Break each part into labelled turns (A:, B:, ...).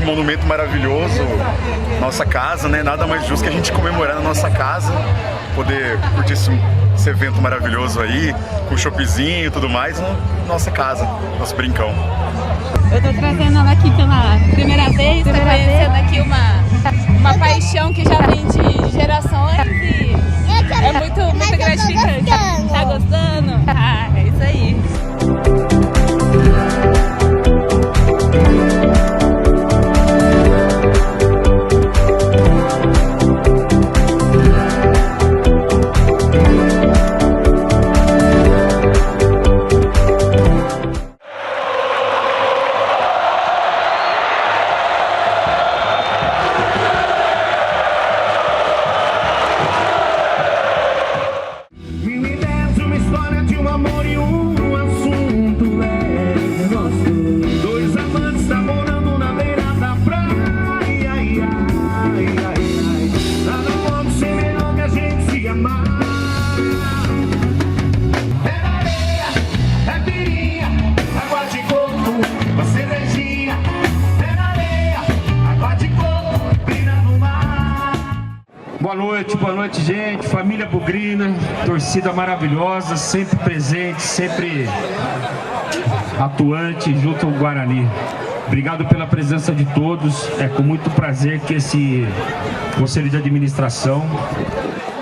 A: monumento maravilhoso, nossa casa, né? Nada mais justo que a gente comemorar na nossa casa, poder curtir esse evento maravilhoso aí, com choppzinho e tudo mais, na nossa casa, nosso brincão.
B: Eu tô trazendo ela aqui pela primeira vez, tô conhecendo aqui uma paixão que já vem de gerações e é muito gratificante. Tá gostando? Ah, é isso aí.
C: Boa noite, gente, família Bugrina, torcida maravilhosa, sempre presente, sempre atuante junto ao Guarani. Obrigado pela presença de todos, é com muito prazer que esse Conselho de Administração,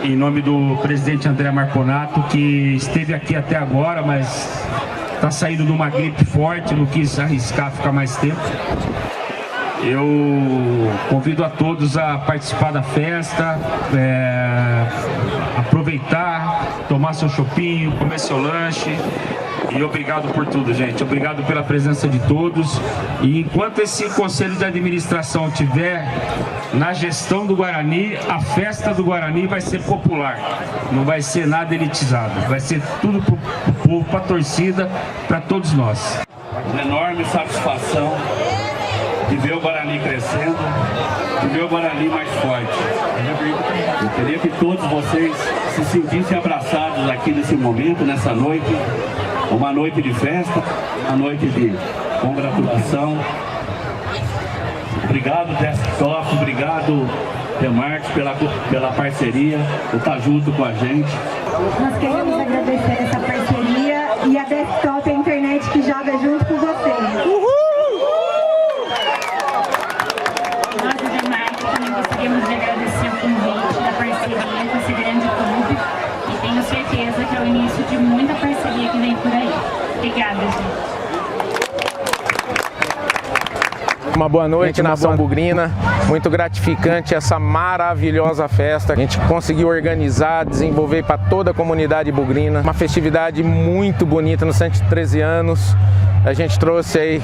C: em nome do presidente André Marconato, que esteve aqui até agora, mas está saindo de uma gripe forte, não quis arriscar ficar mais tempo. Eu convido a todos a participar da festa, aproveitar, tomar seu chopinho, comer seu lanche. E obrigado por tudo, gente. Obrigado pela presença de todos. E enquanto esse Conselho de Administração estiver na gestão do Guarani, a festa do Guarani vai ser popular. Não vai ser nada elitizado. Vai ser tudo para o povo, para a torcida, para todos nós.
D: Uma enorme satisfação de ver o Guarani crescendo, de ver o Guarani mais forte. Eu queria que todos vocês se sentissem abraçados aqui nesse momento, nessa noite. Uma noite de festa, uma noite de congratulação. Obrigado, Desktop, obrigado, Demarques, pela parceria, por estar junto com a gente.
E: Nós queremos agradecer essa parceria e a Desktop, a internet que joga junto com vocês.
F: Gostaríamos de agradecer o convite da parceria com esse grande clube e tenho certeza que é o início de muita parceria que vem por aí. Obrigada, gente.
G: Uma boa noite, nação bugrina. Muito gratificante essa maravilhosa festa. A gente conseguiu organizar, desenvolver para toda a comunidade bugrina. Uma festividade muito bonita nos 113 anos. A gente trouxe aí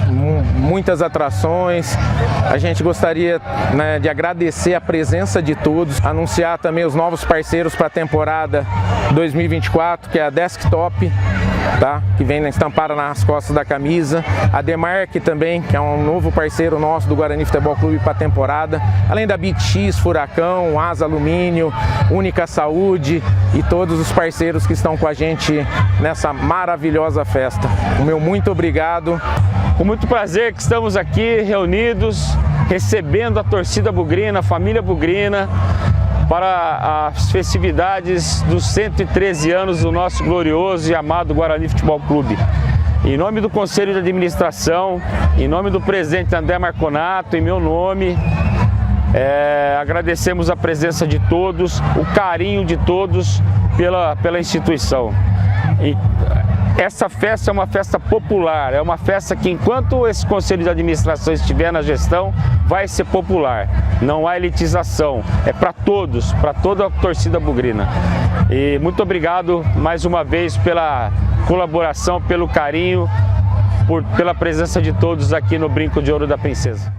G: muitas atrações. A gente gostaria, né, de agradecer a presença de todos, anunciar também os novos parceiros para a temporada 2024, que é a Desktop, tá? Que vem estampada nas costas da camisa. A Demarque também, que é um novo parceiro nosso do Guarani Futebol Clube para a temporada. Além da BitX, Furacão, Asa Alumínio, Única Saúde e todos os parceiros que estão com a gente nessa maravilhosa festa. O meu muito obrigado.
C: Com muito prazer que estamos aqui reunidos, recebendo a torcida bugrina, a família bugrina, para as festividades dos 113 anos do nosso glorioso e amado Guarani Futebol Clube. Em nome do Conselho de Administração, em nome do presidente André Marconato, em meu nome, agradecemos a presença de todos, o carinho de todos pela instituição. Essa festa é uma festa popular, é uma festa que enquanto esse Conselho de Administração estiver na gestão, vai ser popular. Não há elitização, é para todos, para toda a torcida bugrina. E muito obrigado mais uma vez pela colaboração, pelo carinho, pela presença de todos aqui no Brinco de Ouro da Princesa.